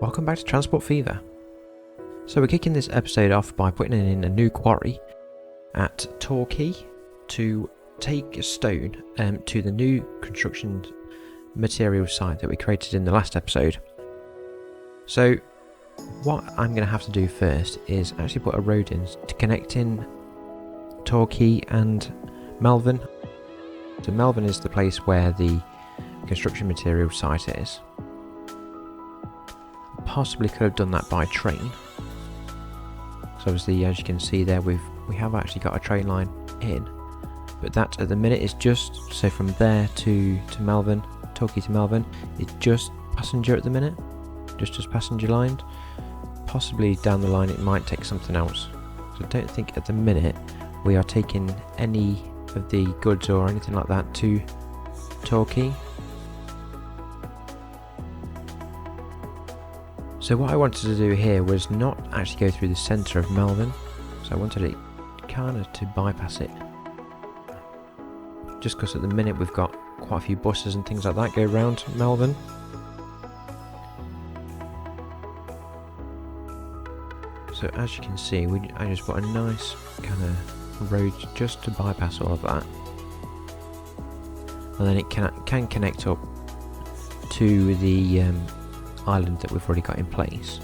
Welcome back to Transport Fever. So we're kicking this episode off by putting in a new quarry at Torquay to take stone to the new construction material site that we created in the last episode. So what I'm going to have to do first is actually put a road in to connect in Torquay and Melbourne. So Melbourne is the place where the construction material site is. Possibly could have done that by train. So obviously, as you can see there, we have actually got a train line in, but that at the minute is just so from there to Melbourne, Torquay to Melbourne, it's just passenger at the minute, just passenger lined. Possibly down the line it might take something else. So I don't think at the minute we are taking any of the goods or anything like that to Torquay. So what I wanted to do here was not actually go through the centre of Melbourne, so I wanted it kind of to bypass it. Just because at the minute we've got quite a few buses and things like that go around Melbourne. So as you can see, I just put a nice kind of road just to bypass all of that. And then it can connect up to the island that we've already got in place.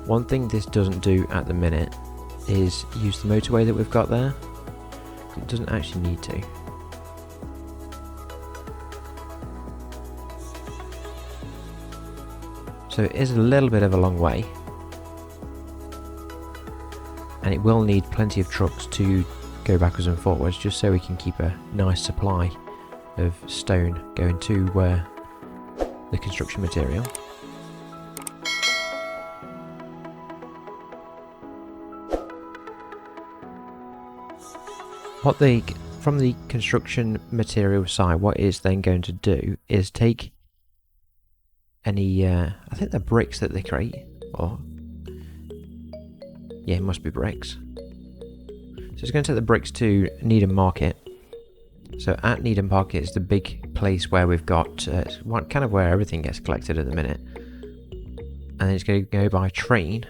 One thing this doesn't do at the minute is use the motorway that we've got there. It doesn't actually need to. So it is a little bit of a long way, and it will need plenty of trucks to go backwards and forwards just so we can keep a nice supply of stone going to the construction material. From the construction material side, what it's then going to do is take any, I think they're bricks that they create, or yeah, it must be bricks. So it's going to take the bricks to Needham Market. So at Needham Market is the big place where we've got kind of where everything gets collected at the minute, and then it's going to go by train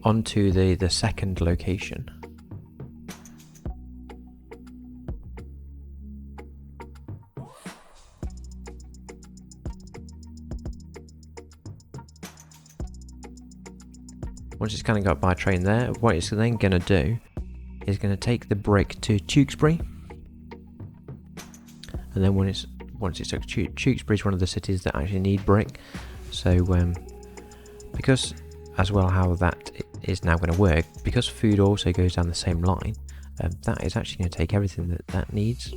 onto the second location. Once it's kind of got by train there, what it's then going to do is going to take the brick to Tewkesbury. And then once it's took Tewkesbury is one of the cities that actually need brick. So because as well how that is now going to work, because food also goes down the same line, that is actually going to take everything that needs.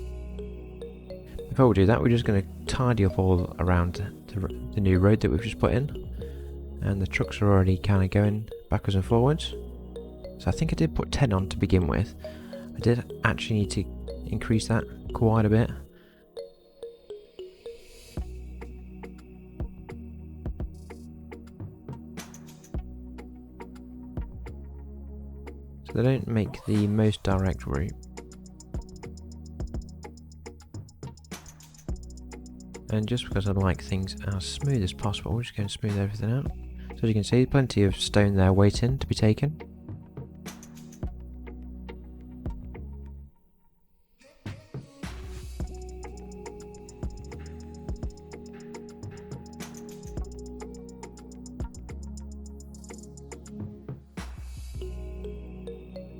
Before we do that, we're just going to tidy up all around the new road that we've just put in, and the trucks are already kind of going backwards and forwards. So I think I did put 10 on to begin with. I did actually need to increase that quite a bit. So they don't make the most direct route. And just because I like things as smooth as possible, we're just going to smooth everything out. So as you can see, plenty of stone there waiting to be taken.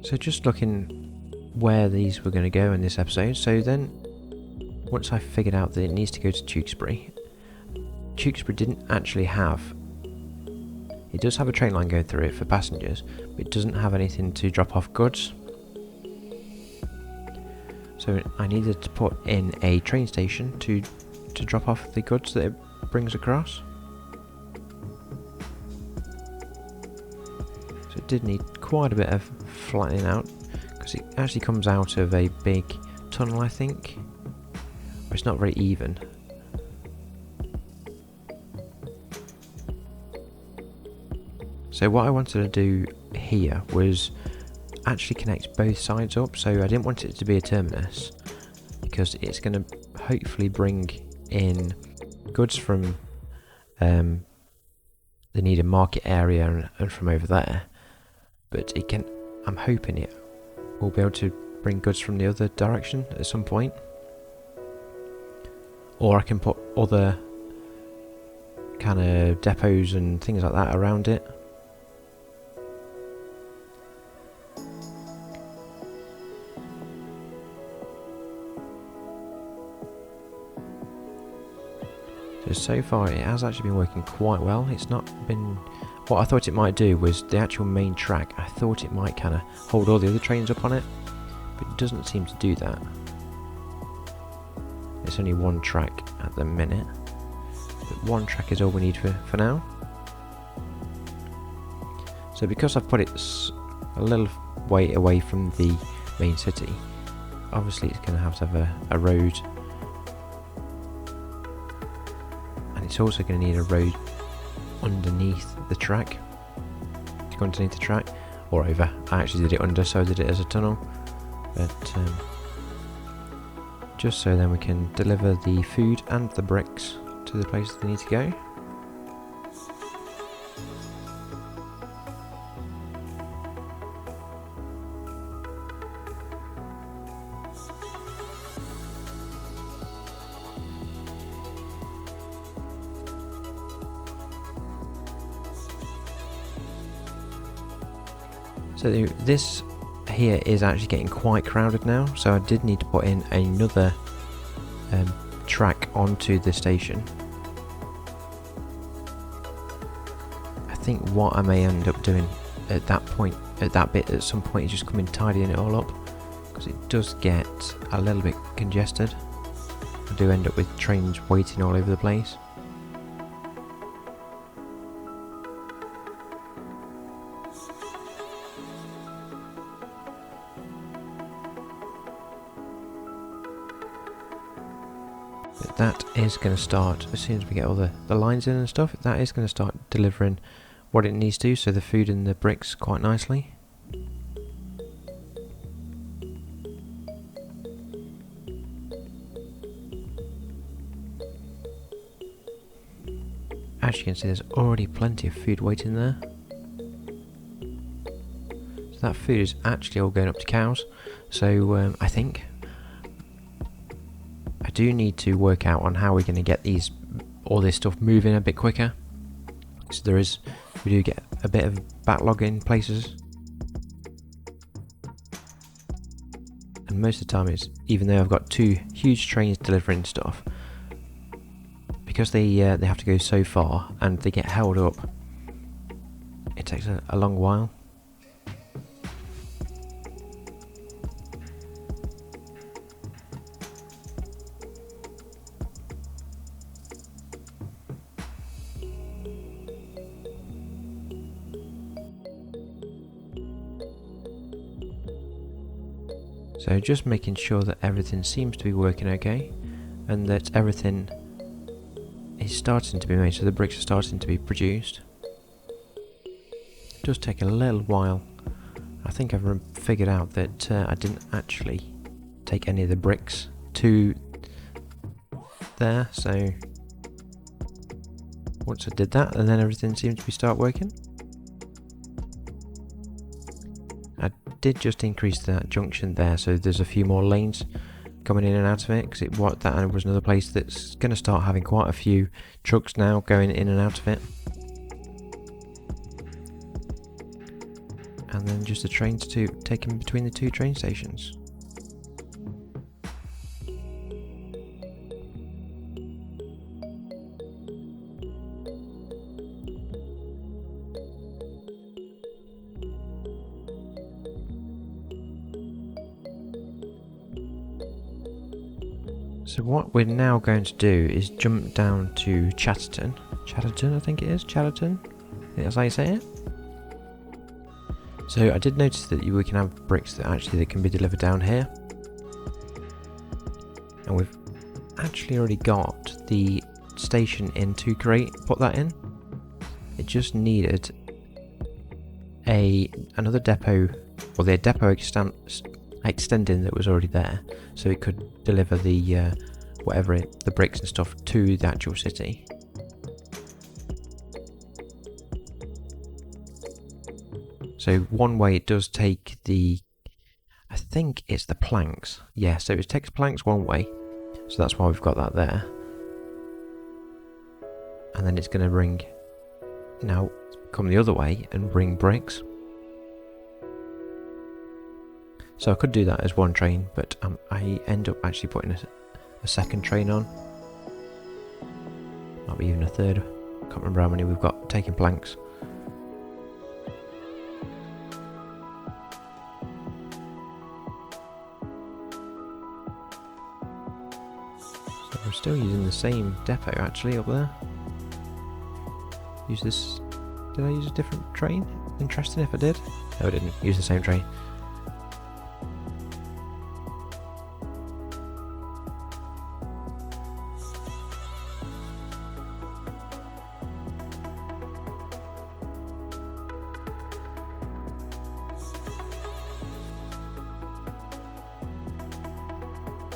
So just looking where these were going to go in this episode. So then, once I figured out that it needs to go to Tewkesbury, Tewkesbury didn't actually have... It does have a train line going through it for passengers, but it doesn't have anything to drop off goods. So I needed to put in a train station to drop off the goods that it brings across. So it did need quite a bit of flattening out, because it actually comes out of a big tunnel, I think. But it's not very even. So what I wanted to do here was actually connect both sides up, so I didn't want it to be a terminus, because it's going to hopefully bring in goods from they need a market area and from over there. But it can, I'm hoping it will be able to bring goods from the other direction at some point. Or I can put other kind of depots and things like that around it. So far it has actually been working quite well. It's not been... What I thought it might do was the actual main track. I thought it might kind of hold all the other trains up on it, but it doesn't seem to do that. It's only one track at the minute, but one track is all we need for now. So because I've put it a little way away from the main city, obviously it's going to have a road. It's also going to need a road underneath the track, to go underneath the track, or over. I actually did it under, so I did it as a tunnel, but just so then we can deliver the food and the bricks to the places they need to go. So this here is actually getting quite crowded now, so I did need to put in another track onto the station. I think what I may end up doing at that point, at some point, is just coming tidying it all up, because it does get a little bit congested. I do end up with trains waiting all over the place. But that is going to start, as soon as we get all the lines in and stuff, that is going to start delivering what it needs to, so the food and the bricks quite nicely. As you can see, there's already plenty of food waiting there. So that food is actually all going up to cows. So I think I do need to work out on how we're going to get all this stuff moving a bit quicker. So we do get a bit of backlog in places. And most of the time it's, even though I've got two huge trains delivering stuff, because they have to go so far and they get held up, it takes a long while. So just making sure that everything seems to be working okay, and that everything is starting to be made, so the bricks are starting to be produced. It does take a little while. I think I've figured out that I didn't actually take any of the bricks to there, so once I did that, and then everything seemed to start working. I did just increase that junction there, so there's a few more lanes coming in and out of it, because that was another place that's going to start having quite a few trucks now going in and out of it. And then just the trains to take in between the two train stations. So what we're now going to do is jump down to Chatterton. Chatterton, I think it is. Chatterton? I think that's how you say it. So I did notice that we can have bricks that can be delivered down here. And we've actually already got the station in to put that in. It just needed another depot, or the depot extending that was already there, so it could deliver the bricks and stuff to the actual city. So one way it does take the, I think it's the planks. Yeah, so it takes planks one way. So that's why we've got that there. And then it's going to bring, now come the other way and bring bricks. So I could do that as one train, but I end up actually putting a second train on. Might be even a third. Can't remember how many we've got taking planks. So we're still using the same depot actually up there. Use this. Did I use a different train? Interesting if I did. No, I didn't. Use the same train.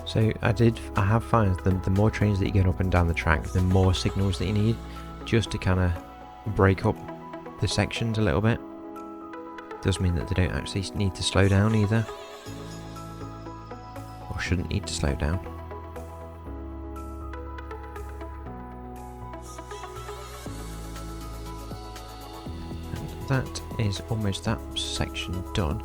So I have found that the more trains that you get up and down the track, the more signals that you need, just to kind of break up the sections a little bit. Does mean that they don't actually need to slow down either, or shouldn't need to slow down. And that is almost that section done.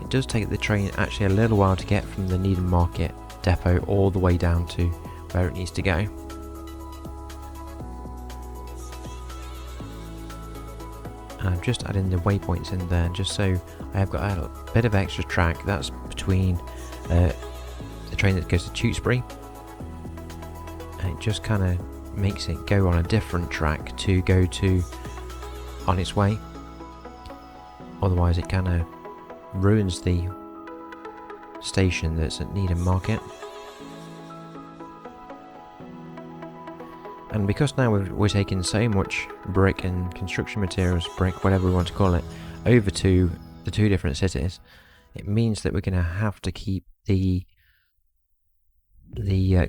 It does take the train actually a little while to get from the Needham Market depot all the way down to where it needs to go. And I'm just adding the waypoints in there just so I have got a bit of extra track. That's between the train that goes to Tewkesbury, and it just kind of makes it go on a different track to go to on its way. Otherwise it kind of ruins the station that's at Needham Market. And because now we're taking so much brick and construction materials, brick, whatever we want to call it, over to the two different cities, it means that we're going to have to keep the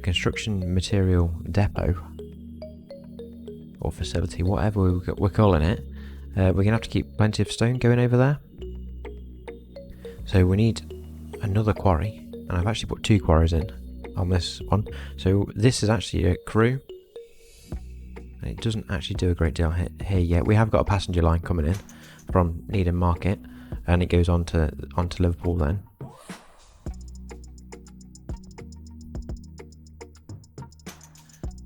construction material depot or facility, whatever we're calling it, we're going to have to keep plenty of stone going over there. So we need another quarry, and I've actually put 2 quarries in on this one. So this is actually a crew, and it doesn't actually do a great deal here yet. We have got a passenger line coming in from Needham Market, and it goes on to Liverpool then.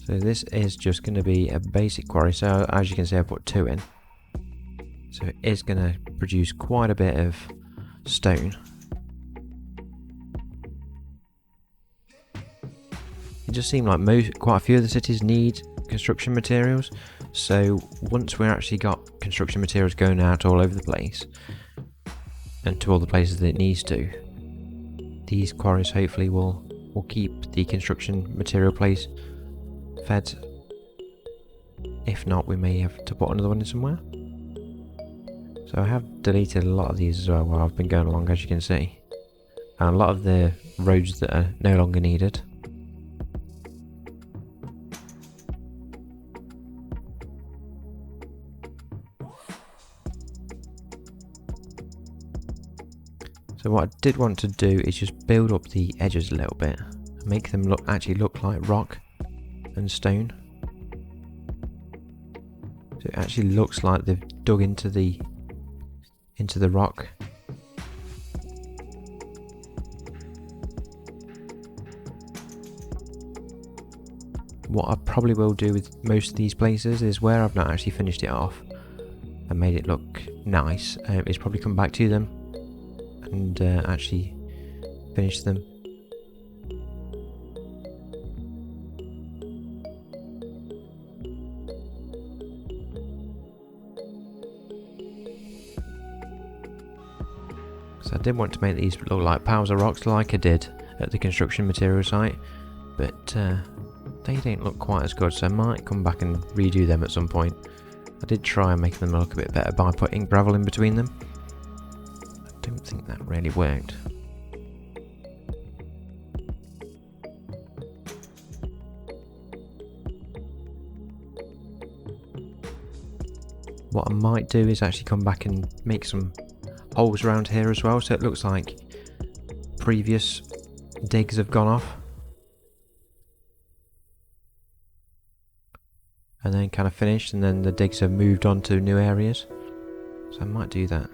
So this is just going to be a basic quarry. So as you can see, I put 2 in. So it is going to produce quite a bit of stone. It just seemed like quite a few of the cities need construction materials. So once we're actually got construction materials going out all over the place and to all the places that it needs to, these quarries hopefully will keep the construction material place fed. If not, we may have to put another one in somewhere. So I have deleted a lot of these as well while I've been going along, as you can see, and a lot of the roads that are no longer needed. So what I did want to do is just build up the edges a little bit, make them actually look like rock and stone. So it actually looks like they've dug into the rock. What I probably will do with most of these places is where I've not actually finished it off and made it look nice, is probably come back to them and actually finish them. So I did want to make these look like piles of rocks like I did at the construction material site, but they don't look quite as good, so I might come back and redo them at some point. I did try and make them look a bit better by putting gravel in between them. I don't think that really worked. What I might do is actually come back and make some holes around here as well, so it looks like previous digs have gone off. And then kind of finished, and then the digs have moved on to new areas. So I might do that.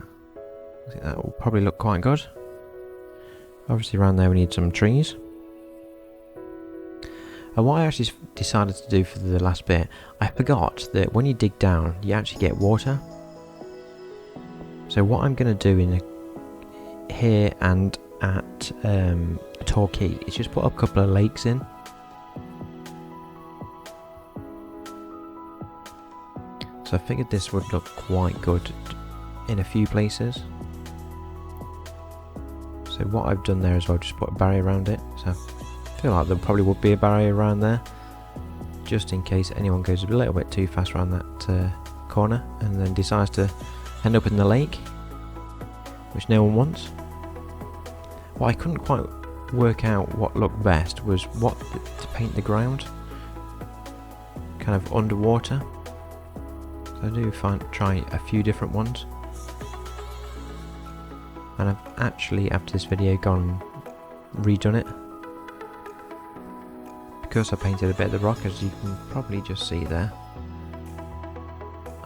I think that will probably look quite good. Obviously around there we need some trees. And what I actually decided to do for the last bit, I forgot that when you dig down, you actually get water. So what I'm going to do in here and at Torquay is just put up a couple of lakes in. So I figured this would look quite good in a few places. So what I've done there is I've just put a barrier around it. So I feel like there probably would be a barrier around there, just in case anyone goes a little bit too fast around that corner and then decides to end up in the lake, which no one wants. What I couldn't quite work out what looked best was what to paint the ground, kind of underwater. So I do try a few different ones. And I've actually, after this video, gone and redone it. Because I painted a bit of the rock, as you can probably just see there.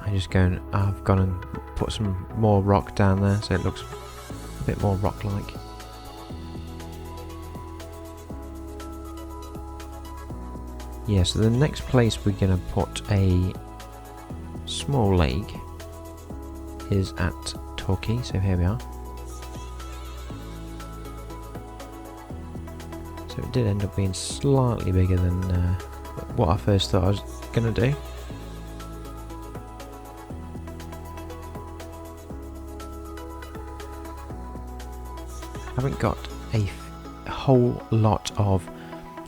I've gone and put some more rock down there, so it looks a bit more rock-like. Yeah, so the next place we're going to put a small lake is at Torquay, so here we are. So it did end up being slightly bigger than what I first thought I was going to do. I haven't got a whole lot of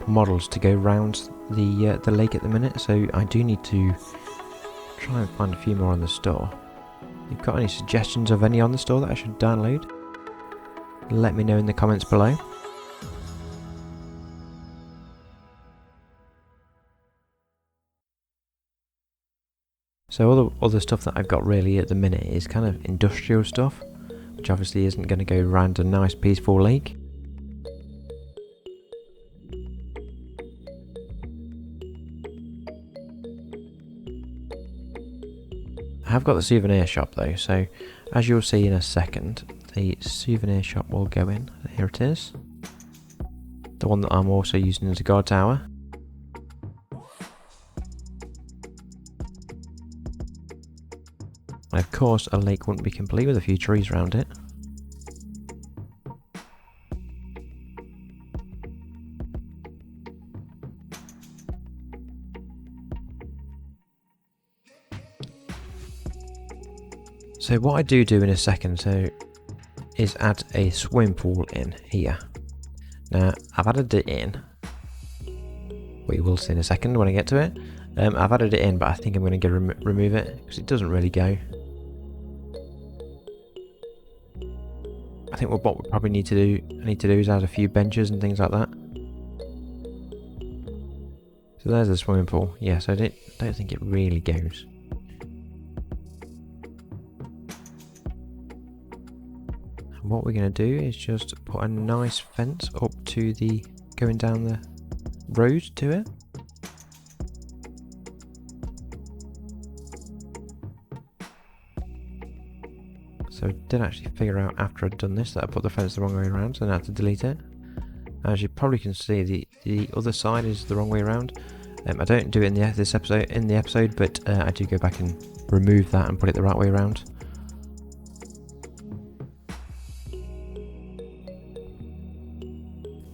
models to go round the lake at the minute, so I do need to try and find a few more on the store. If you've got any suggestions of any on the store that I should download, let me know in the comments below. So all the other stuff that I've got really at the minute is kind of industrial stuff, which obviously isn't going to go around a nice peaceful lake. I have got the souvenir shop though, so as you'll see in a second, the souvenir shop will go in. Here it is. The one that I'm also using as a guard tower. And of course a lake wouldn't be complete with a few trees around it. So what I do in a second is add a swimming pool in here. Now I've added it in. We will see in a second when I get to it. I've added it in, but I think I'm going to remove it because it doesn't really go. I think what we probably need to do is add a few benches and things like that. So there's the swimming pool. Yes, I don't think it really goes. What we're going to do is just put a nice fence up to the going down the road to it. So I did actually figure out after I'd done this that I put the fence the wrong way around, so I had to delete it. As you probably can see, the other side is the wrong way around. I don't do it in the episode, but I do go back and remove that and put it the right way around.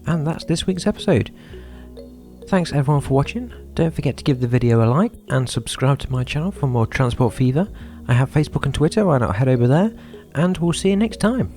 And that's this week's episode. Thanks everyone for watching. Don't forget to give the video a like and subscribe to my channel for more Transport Fever. I have Facebook and Twitter, why not head over there, and we'll see you next time.